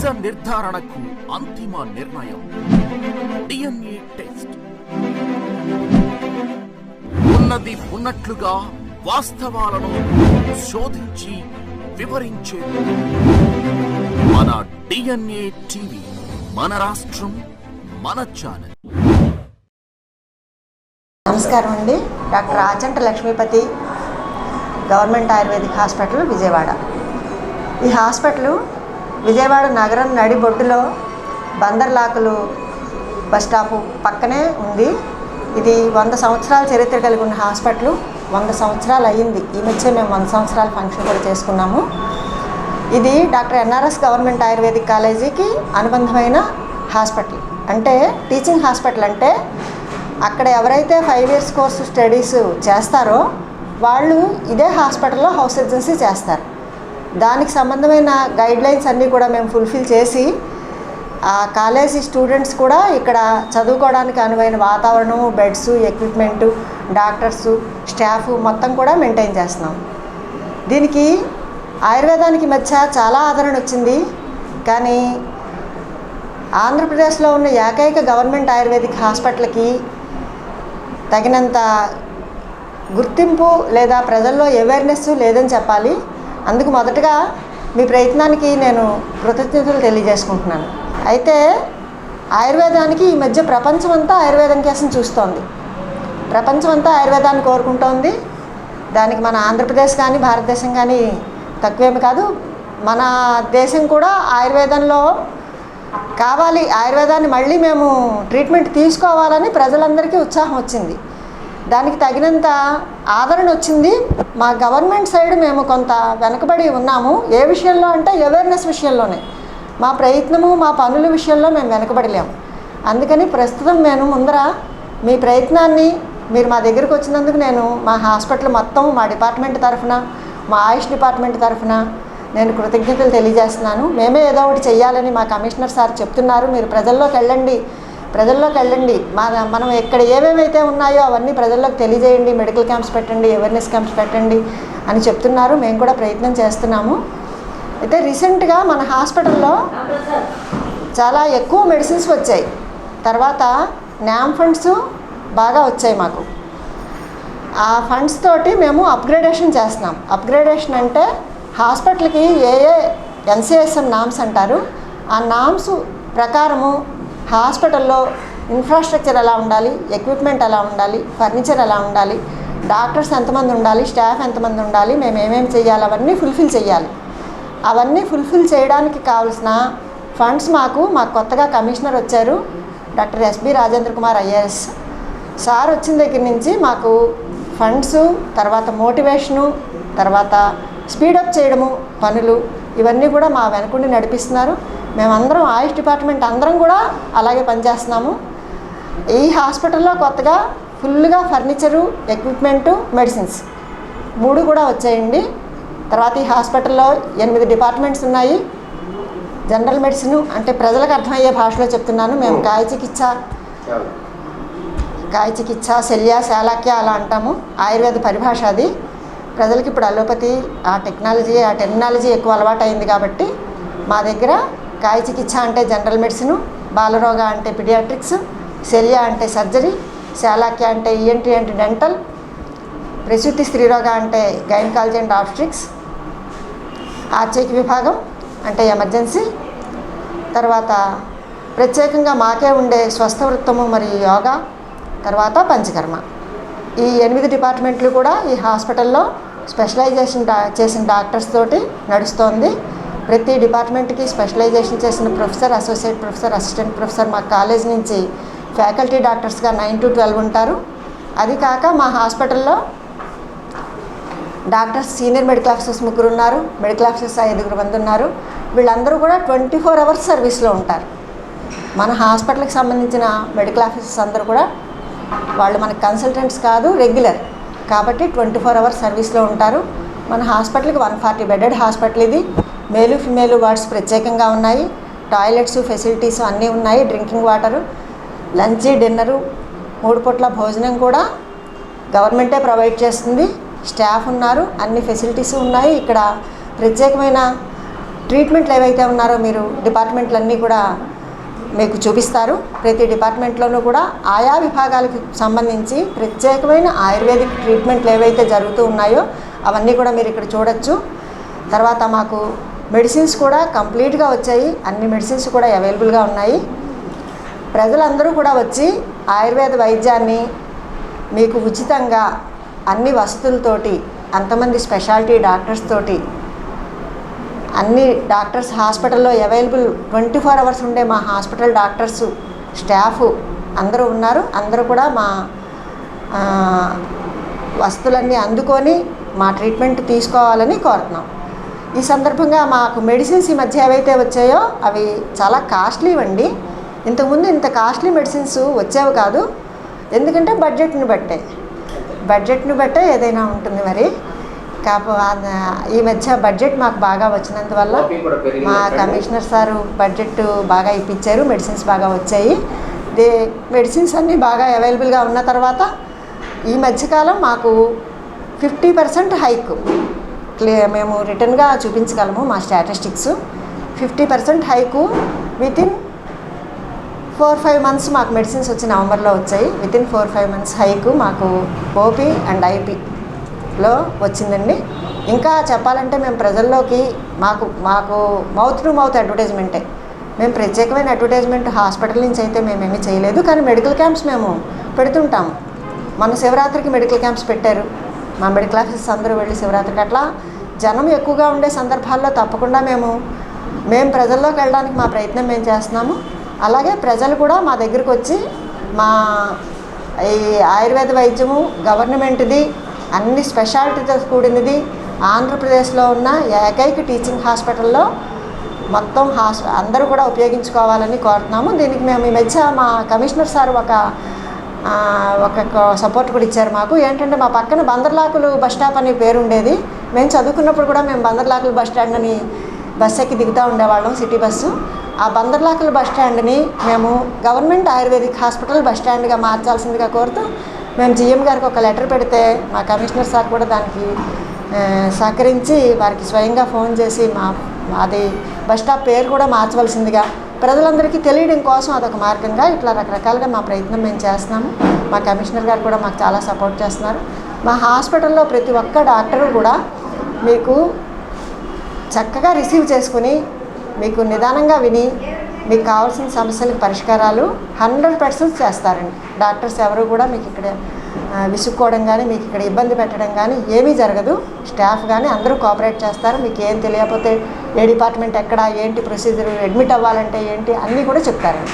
నిజ నిర్ధారణకు అంతిమ నిర్ణయం డిఎన్ఏ టెస్ట్. ఉన్నది ఉన్నట్లుగా వాస్తవాలను శోధించి వివరించే మన డిఎన్ఏ టీవీ, మన రాష్ట్రం, మన ఛానల్. నమస్కారం అండి. Doctor Achanta Lakshmipati, government ayurvedic hospital, Vijayawada. ఈ హాస్పిటల్ విజయవాడ నగరం నడిబొడ్డులో బందర్లాకులు బస్ స్టాపు పక్కనే ఉంది. ఇది 100 సంవత్సరాల చరిత్ర కలిగి ఉన్న హాస్పిటల్. 100 సంవత్సరాలు అయ్యింది. ఈ మధ్య మేము 100 సంవత్సరాల ఫంక్షన్ కూడా చేసుకున్నాము. ఇది డాక్టర్ ఎన్ఆర్ఎస్ గవర్నమెంట్ ఆయుర్వేదిక్ కాలేజీకి అనుబంధమైన హాస్పిటల్. అంటే టీచింగ్ హాస్పిటల్. అంటే అక్కడ ఎవరైతే 5 years కోర్సు స్టడీస్ చేస్తారో వాళ్ళు ఇదే హాస్పిటల్లో హౌస్ సర్జన్సీ చేస్తారు. దానికి సంబంధమైన గైడ్లైన్స్ అన్నీ కూడా మేము ఫుల్ఫిల్ చేసి ఆ కాలేజీ స్టూడెంట్స్ కూడా ఇక్కడ చదువుకోవడానికి అనువైన వాతావరణం, బెడ్స్, ఎక్విప్మెంటు, డాక్టర్సు, స్టాఫ్ మొత్తం కూడా మెయింటైన్ చేస్తున్నాం. దీనికి ఆయుర్వేదానికి మధ్య చాలా ఆదరణ వచ్చింది. కానీ ఆంధ్రప్రదేశ్లో ఉన్న ఏకైక గవర్నమెంట్ ఆయుర్వేదిక్ హాస్పిటల్కి తగినంత గుర్తింపు లేదా ప్రజల్లో అవేర్నెస్ లేదని చెప్పాలి. అందుకు మొదటగా మీ ప్రయత్నానికి నేను కృతజ్ఞతలు తెలియజేసుకుంటున్నాను. అయితే ఆయుర్వేదానికి ఈ మధ్య ప్రపంచం అంతా ఆయుర్వేదం కేసం చూస్తోంది. ప్రపంచం అంతా ఆయుర్వేదాన్ని కోరుకుంటోంది. దానికి మన ఆంధ్రప్రదేశ్ కానీ భారతదేశం కానీ తక్కువేమి కాదు. మన దేశం కూడా ఆయుర్వేదంలో కావాలి, ఆయుర్వేదాన్ని మళ్ళీ మేము ట్రీట్మెంట్ తీసుకోవాలని ప్రజలందరికీ ఉత్సాహం వచ్చింది. దానికి తగినంత ఆదరణ వచ్చింది. మా గవర్నమెంట్ సైడ్ మేము కొంత వెనకబడి ఉన్నాము. ఏ విషయంలో అంటే అవేర్నెస్ విషయంలోనే. మా ప్రయత్నము, మా పనుల విషయంలో మేము వెనకబడలేము. అందుకని ప్రస్తుతం నేను ముందర మీ ప్రయత్నాన్ని, మీరు మా దగ్గరికి వచ్చినందుకు నేను మా హాస్పిటల్ మొత్తం, మా డిపార్ట్మెంట్ తరఫున, మా ఆయుష్ డిపార్ట్మెంట్ తరఫున నేను కృతజ్ఞతలు తెలియజేస్తున్నాను. మేమే ఏదో ఒకటి చెయ్యాలని మా కమిషనర్ సార్ చెప్తున్నారు. మీరు ప్రజల్లోకి వెళ్ళండి, మనం ఎక్కడ ఏమేమైతే ఉన్నాయో అవన్నీ ప్రజల్లోకి తెలియజేయండి, మెడికల్ క్యాంప్స్ పెట్టండి, అవేర్నెస్ క్యాంప్స్ పెట్టండి అని చెప్తున్నారు. మేము కూడా ప్రయత్నం చేస్తున్నాము. అయితే రీసెంట్గా మన హాస్పిటల్లో చాలా ఎక్కువ మెడిసిన్స్ వచ్చాయి. తర్వాత న్యామ్ ఫండ్స్ బాగా వచ్చాయి మాకు. ఆ ఫండ్స్ తోటి మేము అప్గ్రేడేషన్ చేస్తున్నాం. అప్గ్రేడేషన్ అంటే హాస్పిటల్కి ఏ ఎన్సిఎస్ఎం నామ్స్ అంటారు. ఆ నామ్స్ ప్రకారము హాస్పిటల్లో ఇన్ఫ్రాస్ట్రక్చర్ ఎలా ఉండాలి, ఎక్విప్మెంట్ ఎలా ఉండాలి, ఫర్నిచర్ ఎలా ఉండాలి, డాక్టర్స్ ఎంతమంది ఉండాలి, స్టాఫ్ ఎంతమంది ఉండాలి, మేము ఏమేమి చేయాలి, అవన్నీ ఫుల్ఫిల్ చేయాలి. అవన్నీ ఫుల్ఫిల్ చేయడానికి కావాల్సిన ఫండ్స్ మాకు కొత్తగా కమిషనర్ వచ్చారు, doctor SB Rajendra Kumar IAS sir. వచ్చిన దగ్గర నుంచి మాకు ఫండ్స్, తర్వాత మోటివేషను, తర్వాత స్పీడప్ చేయడము పనులు, ఇవన్నీ కూడా మా వెనకుండి నడిపిస్తున్నారు. మేమందరం ఆయుష్ డిపార్ట్మెంట్ అందరం కూడా అలాగే పనిచేస్తున్నాము. ఈ హాస్పిటల్లో కొత్తగా ఫుల్గా ఫర్నిచరు, ఎక్విప్మెంటు, మెడిసిన్స్ 3 కూడా వచ్చాయండి. తర్వాత ఈ హాస్పిటల్లో 8 డిపార్ట్మెంట్స్ ఉన్నాయి. జనరల్ మెడిసిన్ అంటే ప్రజలకు అర్థమయ్యే భాషలో చెప్తున్నాను. మేము కాయ చికిత్స, శల్య, శాలాక్య అలా అంటాము. ఆయుర్వేద పరిభాష అది. ప్రజలకి ఇప్పుడు అలోపతి, ఆ టెక్నాలజీ ఎక్కువ అలవాటు అయింది కాబట్టి మా దగ్గర కాయ చికిత్స అంటే జనరల్ మెడిసిన్, బాలరోగ అంటే పిడియాట్రిక్స్, శల్య అంటే సర్జరీ, శాలాక్య అంటే ఈఎన్టీ అంటే డెంటల్, ప్రసూతి స్త్రీరోగ అంటే గైనకాలజీ అండ్ ఆబ్స్ట్రిక్స్, ఆర్చైక విభాగం అంటే ఎమర్జెన్సీ, తర్వాత ప్రత్యేకంగా మాకే ఉండే స్వస్థ వృత్తము మరియు యోగా, తర్వాత పంచకర్మ. ఈ 8 డిపార్ట్మెంట్లు కూడా ఈ హాస్పిటల్లో స్పెషలైజేషన్ చేసిన డాక్టర్స్ తోటి నడుస్తోంది. ప్రతి డిపార్ట్మెంట్కి స్పెషలైజేషన్ చేసిన professor, associate professor, assistant professor మా కాలేజ్ నుంచి ఫ్యాకల్టీ డాక్టర్స్గా 9 to 12 ఉంటారు. అది కాక మా హాస్పిటల్లో డాక్టర్స్, సీనియర్ మెడికల్ ఆఫీసర్స్ 3 ఉన్నారు, మెడికల్ ఆఫీసర్స్ 5 మంది ఉన్నారు. వీళ్ళందరూ కూడా 24 hours సర్వీస్లో ఉంటారు. మన హాస్పిటల్కి సంబంధించిన మెడికల్ ఆఫీసర్స్ అందరూ కూడా వాళ్ళు మనకి కన్సల్టెంట్స్ కాదు, రెగ్యులర్ కాబట్టి 24 hours సర్వీస్లో ఉంటారు. మన హాస్పిటల్కి 140 bedded హాస్పిటల్ ఇది. మేలు ఫిమేలు వార్డ్స్ ప్రత్యేకంగా ఉన్నాయి. టాయిలెట్స్, ఫెసిలిటీస్ అన్నీ ఉన్నాయి. డ్రింకింగ్ వాటరు, లంచ్, డిన్నరు, 3 పూట్ల భోజనం కూడా గవర్నమెంటే ప్రొవైడ్ చేస్తుంది. స్టాఫ్ ఉన్నారు, అన్ని ఫెసిలిటీస్ ఉన్నాయి. ఇక్కడ ప్రత్యేకమైన ట్రీట్మెంట్లు ఏవైతే ఉన్నారో మీరు డిపార్ట్మెంట్లన్నీ కూడా మీకు చూపిస్తారు. ప్రతి డిపార్ట్మెంట్లోనూ కూడా ఆయా విభాగాలకు సంబంధించి ప్రత్యేకమైన ఆయుర్వేదిక్ ట్రీట్మెంట్లు ఏవైతే జరుగుతూ ఉన్నాయో అవన్నీ కూడా మీరు ఇక్కడ చూడొచ్చు. తర్వాత మాకు మెడిసిన్స్ కూడా కంప్లీట్గా వచ్చాయి. అన్ని మెడిసిన్స్ కూడా అవైలబుల్గా ఉన్నాయి. ప్రజలందరూ కూడా వచ్చి ఆయుర్వేద వైద్యాన్ని మీకు ఉచితంగా అన్ని వసతులతోటి, అంతమంది స్పెషాలిటీ డాక్టర్స్ తోటి, అన్ని డాక్టర్స్ హాస్పిటల్లో అవైలబుల్ 24 అవర్స్ ఉండే మా హాస్పిటల్ డాక్టర్స్ స్టాఫ్ అందరూ ఉన్నారు. అందరూ కూడా మా వసతులన్నీ అందుకొని మా ట్రీట్మెంట్ తీసుకోవాలని కోరుతున్నాం. ఈ సందర్భంగా మాకు మెడిసిన్స్ ఈ మధ్య ఏవైతే వచ్చాయో అవి చాలా కాస్ట్లీ అండి. ఇంతకుముందు ఇంత కాస్ట్లీ మెడిసిన్స్ వచ్చేవి కాదు. ఎందుకంటే బడ్జెట్ని బట్టే ఏదైనా ఉంటుంది. మరి ఈ మధ్య బడ్జెట్ మాకు బాగా వచ్చినందువల్ల మా కమిషనర్ సారు బడ్జెట్ బాగా ఇప్పించారు. మెడిసిన్స్ బాగా వచ్చాయి. మెడిసిన్స్ అన్నీ బాగా అవైలబుల్గా ఉన్న తర్వాత ఈ మధ్యకాలం మాకు 50% హైక్ మేము రిటర్న్గా చూపించగలము. మా స్టాటిస్టిక్స్ 50% హైకు వితిన్ 4-5 మంత్స్ మాకు మెడిసిన్స్ వచ్చి నవంబర్లో వచ్చాయి. వితిన్ 4-5 మంత్స్ హైకు మాకు ఓపీ అండ్ ఐపీలో వచ్చిందండి. ఇంకా చెప్పాలంటే మేము ప్రజల్లోకి మాకు మౌత్ టు మౌత్ అడ్వర్టైజ్మెంటే. మేము ప్రత్యేకమైన అడ్వర్టైజ్మెంట్ హాస్పిటల్ నుంచి అయితే మేమేమీ చేయలేదు. కానీ మెడికల్ క్యాంప్స్ మేము పెడుతుంటాము. మన శివరాత్రికి మెడికల్ క్యాంప్స్ పెట్టారు. మా మెడికల్ ఆఫీసర్స్ అందరూ వెళ్ళి శివరాత్రికి అట్లా జనం ఎక్కువగా ఉండే సందర్భాల్లో తప్పకుండా మేము ప్రజల్లోకి వెళ్ళడానికి మా ప్రయత్నం మేము చేస్తున్నాము. అలాగే ప్రజలు కూడా మా దగ్గరికి వచ్చి మా ఈ ఆయుర్వేద వైద్యము గవర్నమెంట్ది, అన్ని స్పెషాలిటీతో కూడినది, ఆంధ్రప్రదేశ్లో ఉన్న ఏకైక టీచింగ్ హాస్పిటల్లో మొత్తం అందరూ కూడా ఉపయోగించుకోవాలని కోరుతున్నాము. దీనికి మేము ఈ మధ్య మా కమిషనర్ సార్ ఒక సపోర్ట్ కూడా ఇచ్చారు మాకు. ఏంటంటే మా పక్కన బందర్లాకులు బస్ స్టాప్ అనే పేరు ఉండేది. మేము చదువుకున్నప్పుడు కూడా మేము బందర్లాకులు బస్ స్టాండ్ అని బస్ ఎక్కి దిగుతూ ఉండేవాళ్ళం, సిటీ బస్సు. ఆ బందర్లాకుల బస్ స్టాండ్ని మేము గవర్నమెంట్ ఆయుర్వేదిక్ హాస్పిటల్ బస్ స్టాండ్గా మార్చాల్సిందిగా కోరుతూ మేము జీఎం గారికి ఒక లెటర్ పెడితే మా కమిషనర్ సార్ కూడా దానికి సహకరించి వారికి స్వయంగా ఫోన్ చేసి అది బస్ స్టాప్ పేరు కూడా మార్చవలసిందిగా ప్రజలందరికీ తెలియడం కోసం అదొక మార్గంగా ఇట్లా రకరకాలుగా మా ప్రయత్నం మేము చేస్తున్నాము. మా కమిషనర్ గారు కూడా మాకు చాలా సపోర్ట్ చేస్తున్నారు. మా హాస్పిటల్లో ప్రతి ఒక్క డాక్టరు కూడా మీకు చక్కగా రిసీవ్ చేసుకుని మీకు నిదానంగా విని మీకు కావాల్సిన సమస్యలకు పరిష్కారాలు 100% చేస్తారండి. డాక్టర్స్ ఎవరు కూడా మీకు ఇక్కడ విసుక్కోవడం కానీ, మీకు ఇక్కడ ఇబ్బంది పెట్టడం కానీ ఏమీ జరగదు. స్టాఫ్ కానీ అందరూ కోఆపరేట్ చేస్తారు. మీకు ఏం తెలియకపోతే ఏ డిపార్ట్మెంట్ ఎక్కడ, ఏంటి ప్రొసీజర్, అడ్మిట్ అవ్వాలంటే ఏంటి అన్నీ కూడా చెప్తారండి.